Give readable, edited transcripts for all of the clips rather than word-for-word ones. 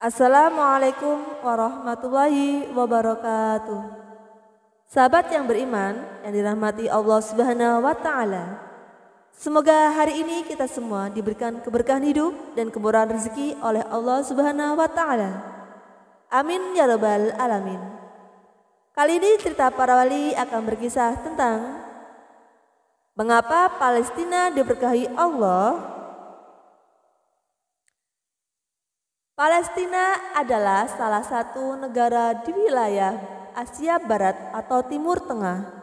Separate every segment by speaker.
Speaker 1: Assalamualaikum warahmatullahi wabarakatuh. Sahabat yang beriman yang dirahmati Allah Subhanahu wa taala. Semoga hari ini kita semua diberikan keberkahan hidup dan kemurahan rezeki oleh Allah Subhanahu wa taala. Amin ya rabbal alamin. Kali ini cerita para wali akan berkisah tentang mengapa Palestina diberkahi Allah. Palestina adalah salah satu negara di wilayah Asia Barat atau Timur Tengah.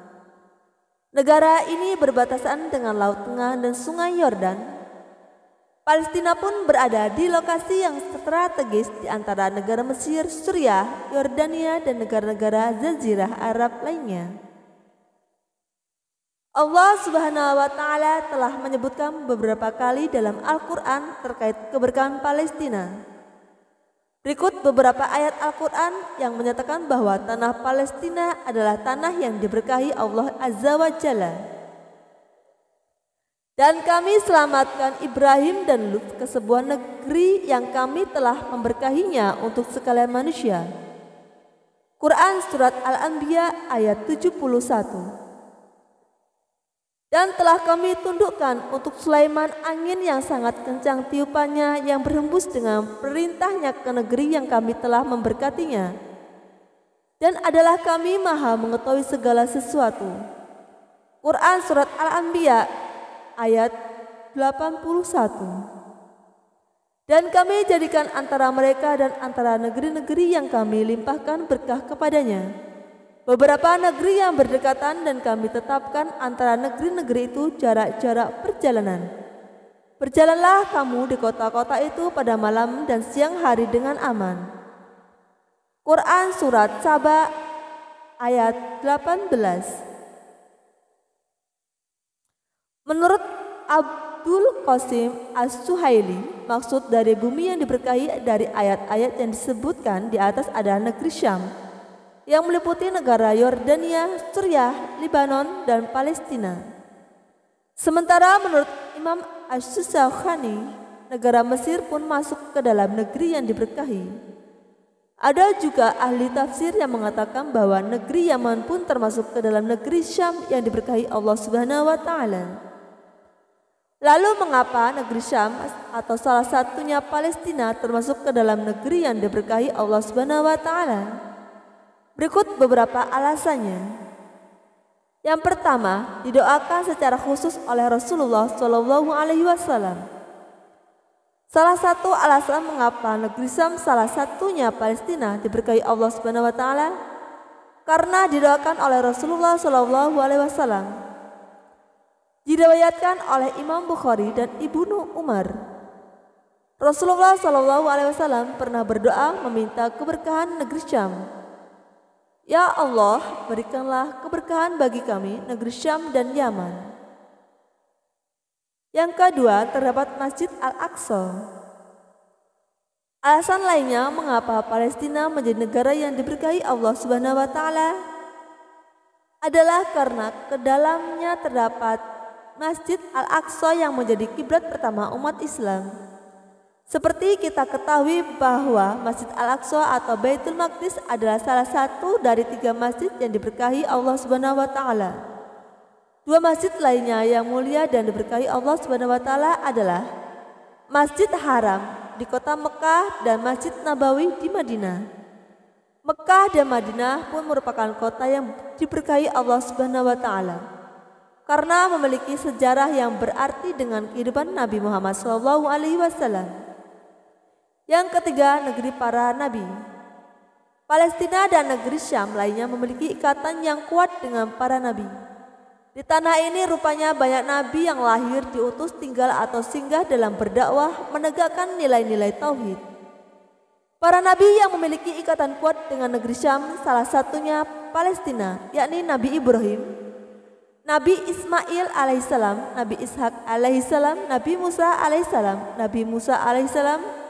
Speaker 1: Negara ini berbatasan dengan Laut Tengah dan Sungai Yordan. Palestina pun berada di lokasi yang strategis di antara negara Mesir, Suriah, Yordania, dan negara-negara Jazirah Arab lainnya. Allah Subhanahu wa taala telah menyebutkan beberapa kali dalam Al-Qur'an terkait keberkahan Palestina. Berikut beberapa ayat Al-Quran yang menyatakan bahwa tanah Palestina adalah tanah yang diberkahi Allah Azza wa Jalla. Dan kami selamatkan Ibrahim dan Lut ke sebuah negeri yang kami telah memberkahinya untuk sekalian manusia. Quran Surat Al-Anbiya ayat 71. Dan telah kami tundukkan untuk Sulaiman angin yang sangat kencang tiupannya yang berhembus dengan perintahnya ke negeri yang kami telah memberkatinya. Dan adalah kami maha mengetahui segala sesuatu. Quran Surat Al-Anbiya ayat 81. Dan kami jadikan antara mereka dan antara negeri-negeri yang kami limpahkan berkah kepadanya beberapa negeri yang berdekatan, dan kami tetapkan antara negeri-negeri itu jarak-jarak perjalanan. Berjalanlah kamu di kota-kota itu pada malam dan siang hari dengan aman. Quran Surat Saba ayat 18. Menurut Abdul Qasim As-Suhaili, maksud dari bumi yang diberkahi dari ayat-ayat yang disebutkan di atas adalah negeri Syam yang meliputi negara Yordania, Suriah, Libanon, dan Palestina. Sementara menurut Imam Asy-Syaukani, negara Mesir pun masuk ke dalam negeri yang diberkahi. Ada juga ahli tafsir yang mengatakan bahwa negeri Yaman pun termasuk ke dalam negeri Syam yang diberkahi Allah Subhanahu wa taala. Lalu mengapa negeri Syam atau salah satunya Palestina termasuk ke dalam negeri yang diberkahi Allah Subhanahu wa taala? Berikut beberapa alasannya. Yang pertama, didoakan secara khusus oleh Rasulullah Shallallahu Alaihi Wasallam. Salah satu alasan mengapa negeri Syam salah satunya Palestina diberkahi Allah Subhanahu Wa Taala karena didoakan oleh Rasulullah Shallallahu Alaihi Wasallam. Diriwayatkan oleh Imam Bukhari dan Ibnu Umar. Rasulullah Shallallahu Alaihi Wasallam pernah berdoa meminta keberkahan negeri Syam. Ya Allah, berikanlah keberkahan bagi kami negeri Syam dan Yaman. Yang kedua, terdapat Masjid Al-Aqsa. Alasan lainnya mengapa Palestina menjadi negara yang diberkahi Allah Subhanahu wa taala adalah karena ke dalamnya terdapat Masjid Al-Aqsa yang menjadi kiblat pertama umat Islam. Seperti kita ketahui bahwa Masjid Al-Aqsa atau Baitul Maqdis adalah salah satu dari 3 masjid yang diberkahi Allah Subhanahu wa taala. 2 masjid lainnya yang mulia dan diberkahi Allah Subhanahu wa taala adalah Masjid Haram di kota Mekah dan Masjid Nabawi di Madinah. Mekah dan Madinah pun merupakan kota yang diberkahi Allah Subhanahu wa taala karena memiliki sejarah yang berarti dengan kehidupan Nabi Muhammad SAW. Yang ketiga, negeri para nabi. Palestina dan negeri Syam lainnya memiliki ikatan yang kuat dengan para nabi. Di tanah ini rupanya banyak nabi yang lahir, diutus, tinggal atau singgah dalam berdakwah menegakkan nilai-nilai tauhid. Para nabi yang memiliki ikatan kuat dengan negeri Syam salah satunya Palestina, yakni Nabi Ibrahim, Nabi Ismail alaihissalam, Nabi Ishak alaihissalam, Nabi Musa alaihissalam, Nabi Musa alaihissalam,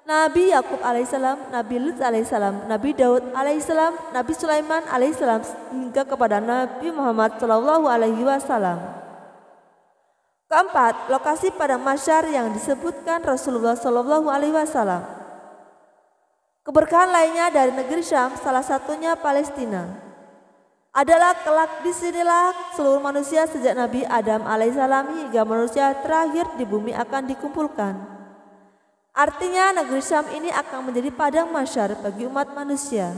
Speaker 1: Nabi Yakub alaihissalam, Nabi Lut alaihissalam, Nabi Daud alaihissalam, Nabi Sulaiman alaihissalam, hingga kepada Nabi Muhammad Shallallahu Alaihi Wasallam. Keempat, lokasi pada masyar yang disebutkan Rasulullah Shallallahu Alaihi Wasallam. Keberkahan lainnya dari negeri Syam, salah satunya Palestina, adalah kelak disinilah seluruh manusia sejak Nabi Adam alaihissalam hingga manusia terakhir di bumi akan dikumpulkan. Artinya negeri Syam ini akan menjadi padang mahsyar bagi umat manusia.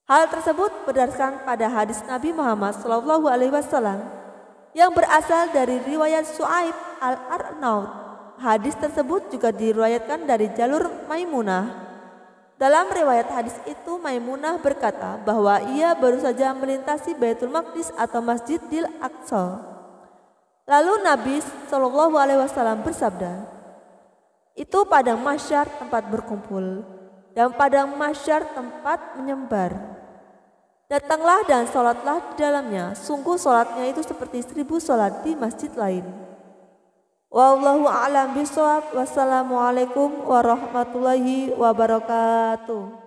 Speaker 1: Hal tersebut berdasarkan pada hadis Nabi Muhammad SAW yang berasal dari riwayat Su'aib al-Arnaud. Hadis tersebut juga diriwayatkan dari jalur Maimunah. Dalam riwayat hadis itu Maimunah berkata bahwa ia baru saja melintasi Baitul Maqdis atau Masjidil Aqsa. Lalu Nabi SAW bersabda, "Itu padang mahsyar tempat berkumpul dan padang mahsyar tempat menyembar. Datanglah dan sholatlah di dalamnya. Sungguh sholatnya itu seperti 1000 sholat di masjid lain." Wallahu a'lam bishawab. Wassalamualaikum warahmatullahi wabarakatuh.